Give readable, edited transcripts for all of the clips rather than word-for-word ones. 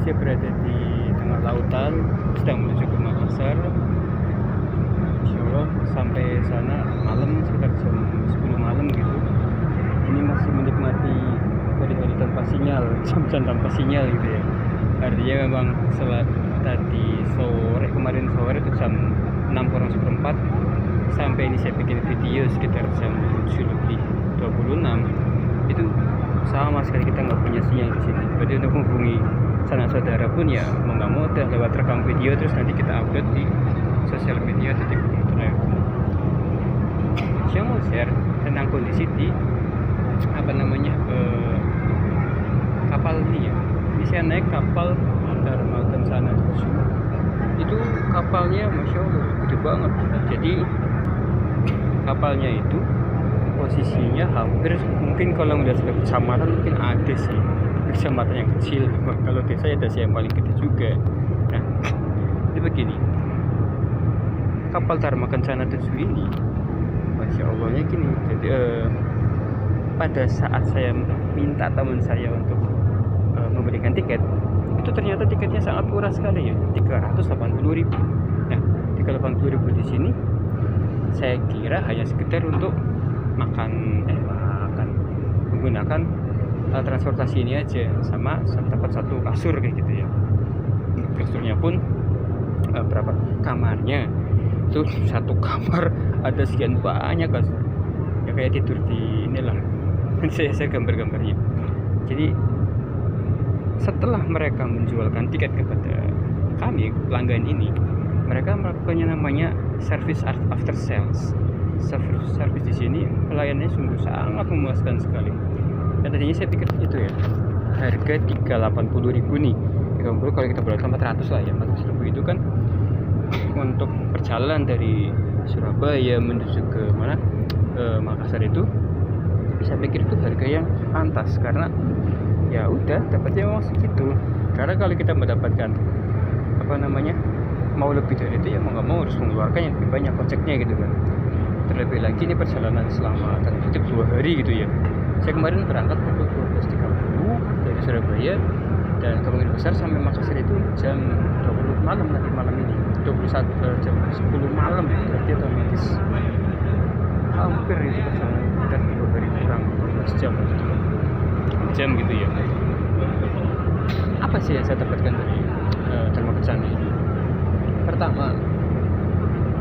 saya berada di tengah lautan, sedang menuju ke Makassar. Insya Allah sampai sana malam, sekitar jam 10 malam gitu. Ini masih menikmati hari-hari tanpa sinyal, jam-jam tanpa sinyal gitu ya. Artinya memang setelah tadi sore, kemarin sore itu jam 6 kurang seperempat, sampai ini saya bikin video sekitar jam 7 lebih 26, itu sama sekali kita nggak punya sinyal di sini. Berarti untuk menghubungi sanak saudara pun ya mau nggak mau udah lewat rekam video, terus nanti kita upload di sosial media atau di internet. Saya mau share tentang kondisi di kapal ini ya. Ini saya naik kapal Dharma Kencana itu kapalnya masya Allah gede banget. Jadi kapalnya itu posisinya hampir, mungkin kalau udah sudah kecamatan mungkin ada sih kecamatan yang kecil, kalau desa ya desa yang paling gede juga. Nah jadi begini, kapal Dharma Kencana 7 ini masya Allahnya gini. Jadi pada saat saya minta teman saya untuk memberikan tiket, itu ternyata tiketnya sangat murah sekali ya, 380.000. Nah 380.000 di sini saya kira hanya sekedar untuk makan menggunakan transportasi ini aja, sama dapat satu kasur kayak gitu ya. Kasurnya pun berapa kamarnya itu, satu kamar ada sekian banyak kasur ya, kayak tidur di inilah. saya gambar-gambarnya. Jadi setelah mereka menjualkan tiket kepada kami pelanggan ini, mereka melakukannya namanya service after sales. Service di sini pelayanannya sungguh sangat memuaskan sekali. Dan tadinya saya pikir itu ya, harga 380.000 nih. 30 kalau kita berarti 400 lah ya. 400.000 itu kan untuk perjalanan dari Surabaya menuju ke mana, Makassar itu, saya pikir itu harga yang pantas, karena ya udah dapatnya memang segitu. Karena kalau kita mendapatkan mau lebih dari itu ya mau nggak mau harus mengeluarkan yang lebih banyak koceknya gitu kan. Terlebih lagi ini perjalanan selama tanda kutip 2 hari gitu ya. Saya kemarin berangkat pukul 12.30 dari Surabaya, dan kemungkinan besar sampai Makassar itu jam 20 malam nanti, malam ini 21 jam 10 malam, berarti otomatis hampir itu perjalanan udah 2 hari kurang 12 jam gitu ya. Apa sih yang saya dapatkan dari Dharma Kencana ini? Pertama,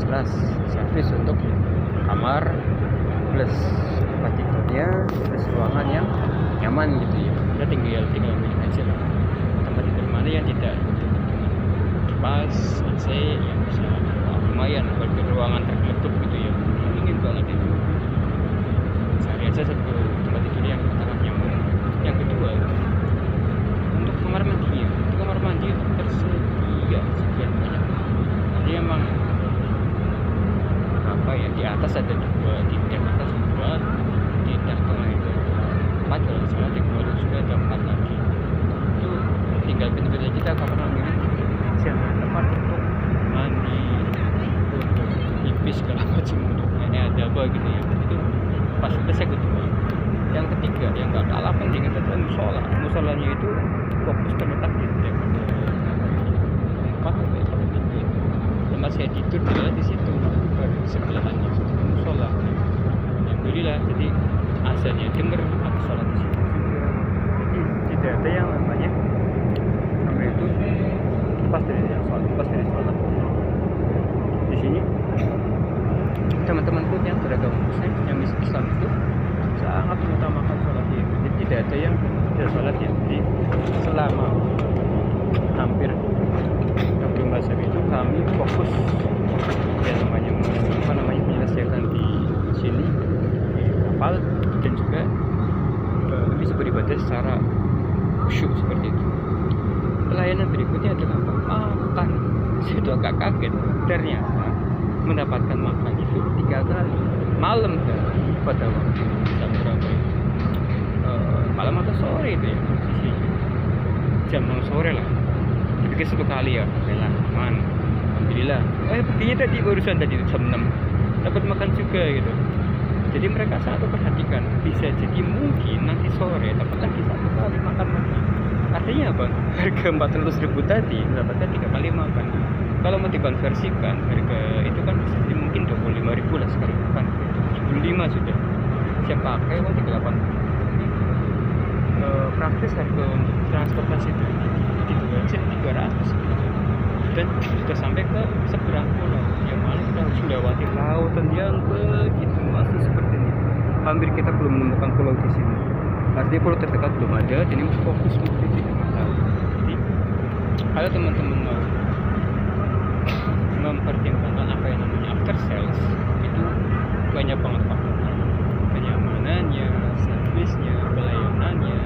jelas servis untuk kamar plus tempat tidurnya, plus ruangan yang nyaman gitu ya. Kita tinggal milih aja lah tempat tidur mana yang tidak pas, AC yang bisa lumayan, bagi ruangan tertutup gitu ya, dingin banget itu. Cari aja satu tempat tidur yang sangat nyaman. Yang kedua, untuk kamar mandi, itu tersedia sekian banyak. Jadi emang di atas ada 2, di deck atas 2, di deck tengah itu 4, kalau misalnya di bawah juga ada 4 lagi. Itu tinggal pintu-pintu kita kamar mandi jangan tempat untuk mandi, untuk pipis segala macam, untuk ini ada apa gitu ya. Itu fasilitasnya kedua. Yang ketiga, yang gak kalah penting itu adalah musola. Musolanya itu fokus terletak di deck 4 sampai 3. Tempat saya tidur adalah di situ, di sebelahannya musola. Alhamdulillah, jadi azannya denger, aku sholat di situ juga. Jadi tidak ada yang namanya itu lepas dari sholat. Di sini teman-temanku yang beragama Muslim, yang Islam itu sangat mengutamakan sholat ya. Jadi tidak ada yang tidak sholat ya. Jadi selama hampir 24 jam itu kami fokus ya menyelesaikan di sini di kapal, dan juga bisa beribadah secara khusyuk seperti itu. Pelayanan berikutnya adalah makan. Saya itu agak kaget, ternyata mendapatkan makan itu 3 kali malam kan, pada waktu jam berapa itu, malam atau sore itu ya, posisi jam sore lah. Dipikir 1 kali ya, lah aman, alhamdulillah. Buktinya tadi barusan tadi jam 6 dapat makan juga gitu. Jadi mereka sangat memperhatikan. Bisa jadi mungkin nanti sore dapat lagi 1 kali makan lagi. Artinya apa? Harga 400.000 tadi mendapatkan 3 kali makan. Kalau mau dikonversikan harga itu kan bisa mungkin 25.000 lah sekali makan, 75 sudah siap pakai uang 38. Praktis harga untuk transportasi itu gitu aja 300 dan sudah sampai ke seberang pulau yang mana kita harus melewati lautan yang begitu masih seperti ini. Hampir kita belum menemukan pulau di sini, artinya pulau terdekat belum ada, jadi fokus di sini. Jadi kalau teman-teman mau mempertimbangkan apa yang namanya after sales, itu banyak banget faktornya, kenyamanannya, servisnya, pelayanannya,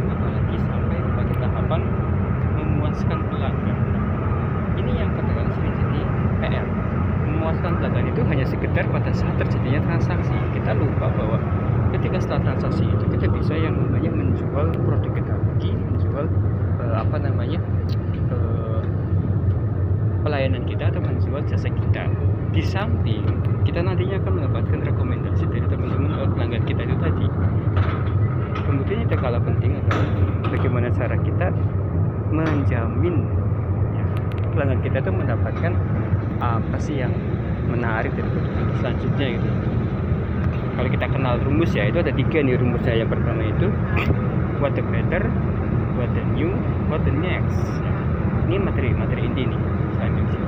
apalagi sampai pada tahapan memuaskan pelanggan. Ini yang kadang-kadang sering jadi PR. Memuaskan pelanggan itu hanya sekedar pada saat terjadinya transaksi. Kita lupa bahwa ketika setelah transaksi itu kita bisa yang namanya menjual produk kita lagi, menjual pelayanan kita atau menjual jasa kita. Di samping kita nantinya akan mendapatkan rekomendasi dari teman-teman pelanggan kita itu tadi. Kemudian yang kalah penting adalah bagaimana cara kita menjamin ya, pelanggan kita itu mendapatkan apa sih yang menarik dari produk kita selanjutnya gitu. Kalau kita kenal rumus ya, itu ada 3 nih rumusnya. Yang pertama itu what the better, what the new, what the next. Ini materi inti nih selanjutnya.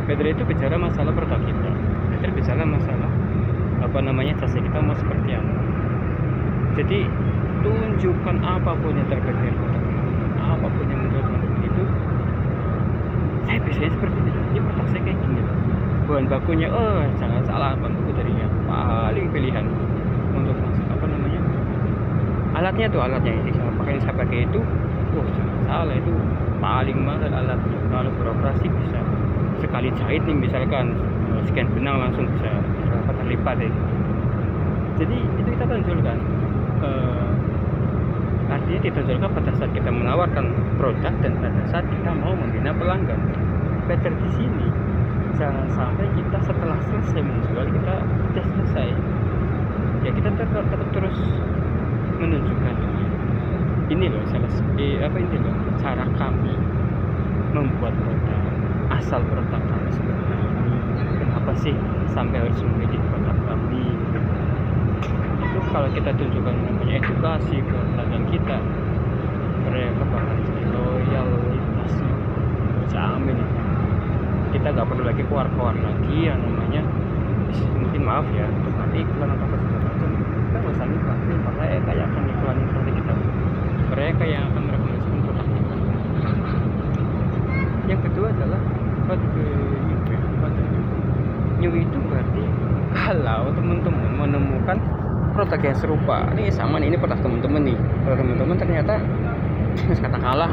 Better itu bicara masalah produk kita. Better bicara masalah jasa kita mau seperti apa. Jadi tunjukkan apapun yang terkait dengan produk, apapun yang menurut produk itu saya biasanya seperti ini produk saya kayak gini. Bahan bakunya jangan salah, bahan baku dari yang paling pilihan untuk alatnya ini saya pakai itu jangan salah, itu paling mahal alatnya. Kalau beroperasi bisa sekali jahit nih misalkan sekian benang langsung bisa berapa kali lipat ya. Jadi itu kita tunjukkan, artinya ditunjukkan pada saat kita menawarkan produk dan pada saat kita mau membina pelanggan. Better di sini jangan sampai kita setelah selesai menjual kita sudah selesai ya, kita tetap terus menunjukkan ini loh cara kami membuat produk, asal produk kami seperti ini, kenapa sih sampai harus memilih produk kami. Itu kalau kita tunjukkan namanya edukasi ke pelanggan kita, mereka bakal jadi loyal, pasti jamin. Kita nggak perlu lagi keluar lagi yang namanya mungkin maaf ya untuk nanti iklan atau segala macam. Kita nggak usah iklan, mereka yang akan iklanin produk kita, mereka yang akan merekomendasikan produk kita. Yang kedua adalah new itu berarti kalau teman-teman menemukan produk yang serupa, ini sama nih, ini produk teman-teman nih, kalau teman-teman ternyata katakanlah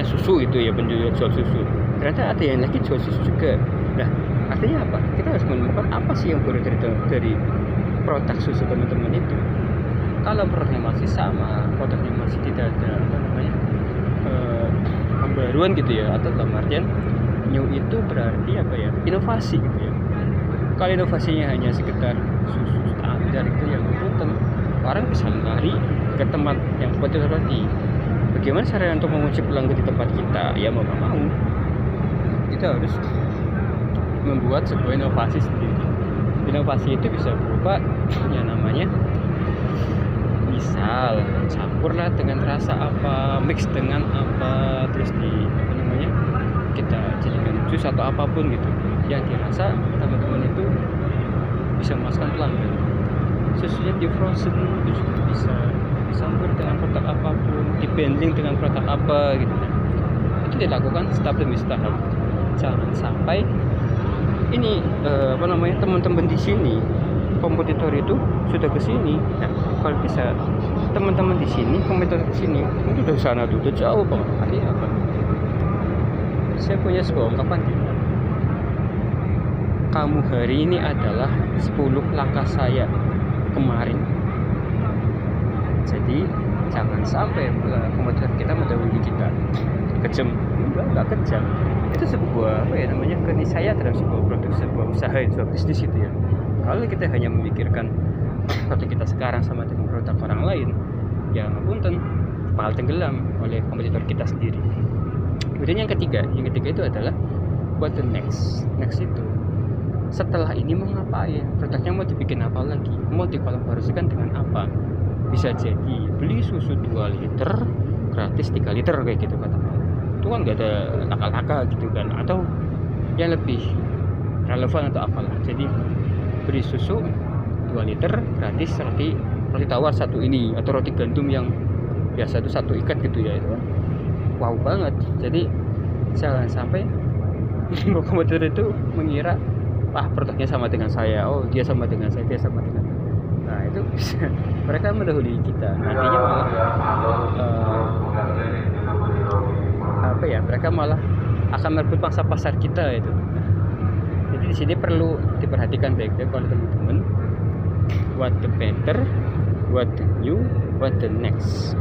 susu itu ya, penjual jual susu, ternyata ada yang lagi jual susu juga. Nah artinya apa? Kita harus menemukan apa sih yang baru dari produk susu teman-teman itu. Kalau produknya masih sama, produknya masih tidak ada pembaruan gitu ya, atau dalam artian new itu berarti inovasi gitu ya. Kalau inovasinya hanya sekedar susu standar itu yang punten, orang bisa lari ke tempat yang seperti tadi. Bagaimana cara untuk menguji pelanggan di tempat kita? Ya mau nggak mau kita harus membuat sebuah inovasi sendiri. Inovasi itu bisa berupa yang namanya misal campurlah dengan rasa apa, mix dengan apa, terus kita jadikan jus atau apapun gitu yang dirasa teman-teman itu bisa memuaskan pelanggan. Susunya di frozen itu juga bisa dicampur dengan produk apapun, dibanding dengan produk apa gitu. Itu dilakukan tahap demi tahap. Jangan sampai ini teman-teman di sini, kompetitor itu sudah ke sini. Nah, kalau bisa teman-teman di sini, kompetitor di sini, itu udah sana tuh, udah jauh banget. Artinya apa? Saya punya sebuah ungkapan gitu. Kamu hari ini adalah 10 langkah saya kemarin. Jadi jangan sampai kompetitor kita mendahului kita. Kejam? Enggak kejam. Itu sebuah keniscayaan terhadap sebuah produk, sebuah usaha, sebuah bisnis itu ya. Kalau kita hanya memikirkan produk kita sekarang sama dengan produk orang lain, ya punten, bakal tenggelam oleh kompetitor kita sendiri. Kemudian yang ketiga itu adalah what the next itu setelah ini mau ngapain, produknya mau dibikin apa lagi, mau dikolaborasikan dengan apa. Bisa jadi beli susu 2 liter gratis 3 liter kayak gitu katakan, itu kan nggak ada laka-laka gitu kan, atau yang lebih relevan atau apalah. Jadi beli susu 2 liter gratis roti tawar satu ini, atau roti gandum yang biasa itu 1 ikat gitu ya, itu kan wow banget. Jadi jangan sampai kompetitor itu mengira produknya sama dengan saya, dia sama dengan saya, dia sama dengan, nah itu mereka mendahului kita, nantinya malah mereka malah akan merebut pangsa pasar kita itu. Jadi di sini perlu diperhatikan baik-baik oleh teman-teman, what the better, what the new, what the next.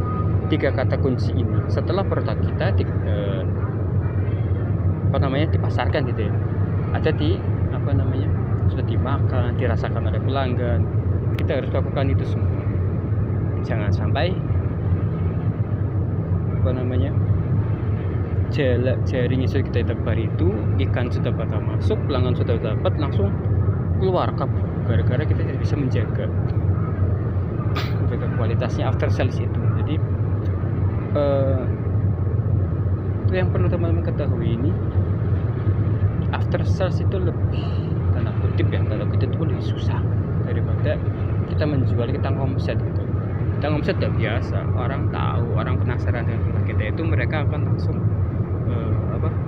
3 kata kunci ini setelah produk kita dipasarkan gitu ya, ada di sudah dimakan, dirasakan oleh pelanggan, kita harus lakukan itu semua. Jangan sampai jaring yang sudah kita tebar itu, ikan sudah bakal masuk, pelanggan sudah dapat, langsung keluar kabur gara-gara kita tidak bisa menjaga kualitasnya after sales itu. Jadi itu yang perlu teman-teman ketahui, ini after sales itu lebih tanda kutip ya, kalau kita itu lebih susah daripada kita menjual, kita ngomset gitu. Kita ngomset udah biasa, orang tahu, orang penasaran dengan produk kita itu, mereka akan langsung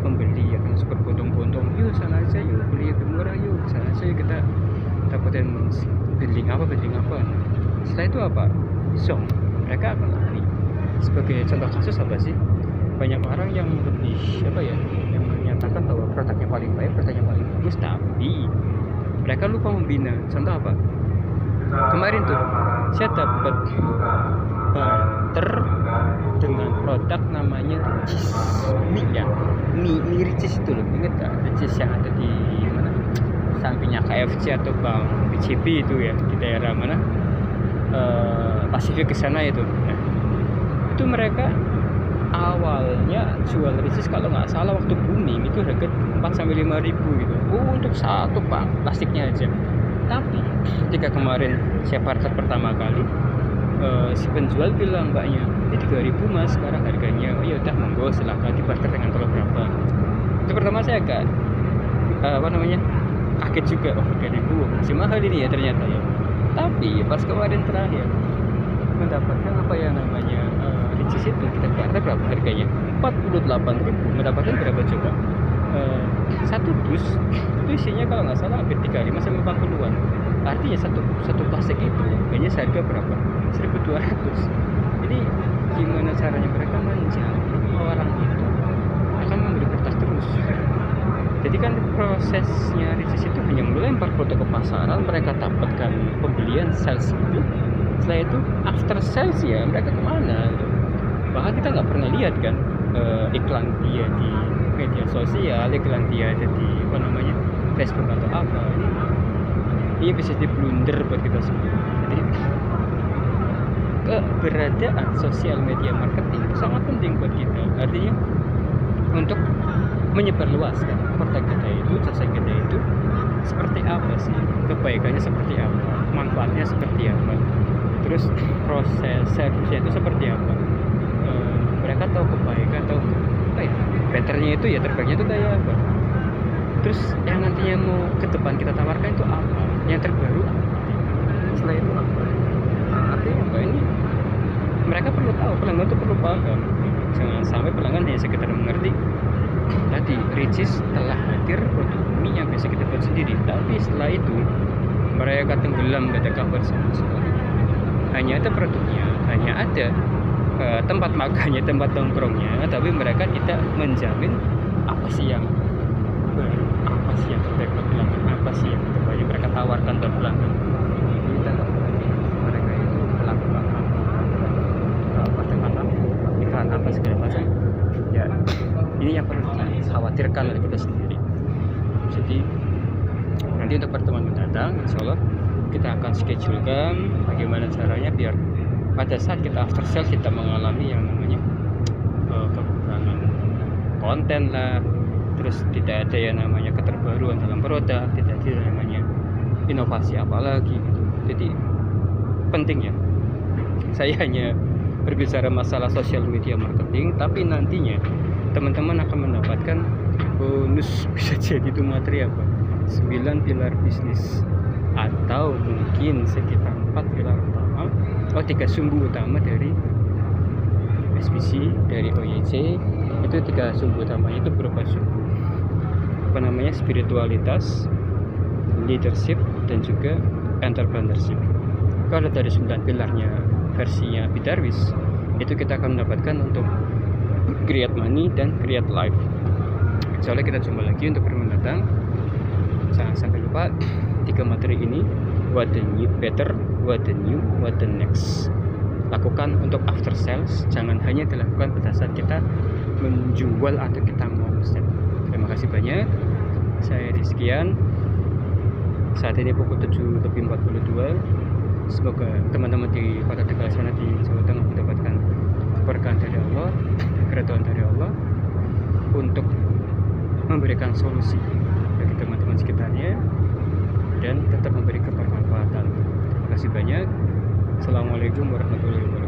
membeli, akan langsung berbondong-bondong, yuk sana aja, yuk beli lebih murah, yuk sana aja, yuk kita dapetin building apa. Setelah itu apa? Zong, mereka akan lari. Sebagai contoh kasus apa sih? Banyak orang yang lebih yang menyatakan bahwa produknya paling baik, produknya paling bagus, tapi mereka lupa membina. Contoh apa? Kemarin tuh saya dapat barter dengan produk namanya Ricis mie Ricis itu loh, inget gak? Ricis yang ada di mana? Sampingnya KFC atau Bank BCB itu ya, di daerah mana? Pasifik ke sana itu. Nah, itu mereka awalnya jual Ricis kalau nggak salah waktu booming itu harga 4-5 ribu gitu, untuk satu plastiknya aja. Tapi ketika kemarin saya barter pertama kali, si penjual bilang, mbaknya ini 3.000 mas sekarang harganya. Ya udah monggo silahkan dibarter dengan kalau berapa. Itu pertama saya agak kaget juga, 3.000 masih mahal ini ya ternyata ya. Tapi pas kemarin terakhir mendapatkan Ricis itu, kita barter berapa harganya? 48.000. Mendapatkan berapa coba? Satu dus itu isinya kalau nggak salah hampir 35-40-an. Artinya satu plastik itu harganya seharga berapa? 1.200. Ini gimana caranya mereka menjamin orang itu akan membeli kertas terus? Jadi kan prosesnya Ricis itu hanya melempar foto ke pasaran, mereka dapatkan pembelian, sales itu. Setelah itu after sales ya mereka kemana? Bahkan kita nggak pernah lihat kan iklan dia di media sosial, iklan dia ada di Facebook atau apa. Ini bisa diblunder buat kita semua. Jadi keberadaan sosial media marketing itu sangat penting buat kita. Artinya untuk menyebarluaskan produk kita itu, jasa kita itu seperti apa sih, kebaikannya seperti apa, manfaatnya seperti apa, terus proses servisnya itu seperti apa. Mereka tahu kebaikan, tahu betternya itu ya, terbaiknya itu kayak apa. Terus yang nantinya mau ke depan kita tawarkan itu apa, yang terbaru apa, setelah itu apa. Artinya apa ini, mereka perlu tahu, pelanggan itu perlu paham. Jangan sampai pelanggan hanya sekedar mengerti tadi Ricis telah hadir produk mie yang bisa kita buat sendiri, tapi setelah itu mereka tenggelam, gak ada kabar sama sekali. Hanya ada produknya, hanya ada tempat makannya, tempat nongkrongnya, tapi mereka tidak menjamin apa sih yang baru, apa sih yang terbaik buat pelanggan, apa sih yang terbaik mereka tawarkan buat pelanggan. Kita nggak berani mereka itu melakukan iklan apa segala macam. Ya, ini yang perlu dikhawatirkan oleh kita sendiri. Jadi nanti untuk pertemuan mendatang, insya Allah kita akan schedulekan bagaimana caranya biar pada saat kita after sales kita mengalami yang namanya kekurangan konten lah, terus tidak ada yang namanya keterbaruan dalam produk, tidak ada yang namanya inovasi apalagi gitu. Jadi penting ya, saya hanya berbicara masalah social media marketing, tapi nantinya teman-teman akan mendapatkan bonus, bisa jadi itu materi apa, 9 pilar bisnis, atau mungkin sekitar 4 pilar utama, 3 sumbu utama dari SPC, dari OYC. Itu 3 sumbu utamanya itu berupa sumbu spiritualitas, leadership, dan juga entrepreneurship. Kalau dari 9 pilarnya versinya Bidarwis, itu kita akan mendapatkan untuk create money dan create life. Soalnya kita jumpa lagi untuk pertemuan mendatang. Jangan sampai lupa 3 materi ini, what the new better, what the new, what the next. Lakukan untuk after sales, jangan hanya dilakukan pada saat kita menjual atau kita ngomset. Terima kasih banyak. Saya Rizkian. Saat ini pukul 7:42. Semoga teman-teman di kota Tegal sana di Jawa Tengah mendapatkan keberkahan dari Allah, keridhaan dari Allah untuk memberikan solusi bagi teman-teman sekitarnya dan tetap memberi kebermanfaatan. Terima kasih banyak. Assalamualaikum warahmatullahi wabarakatuh.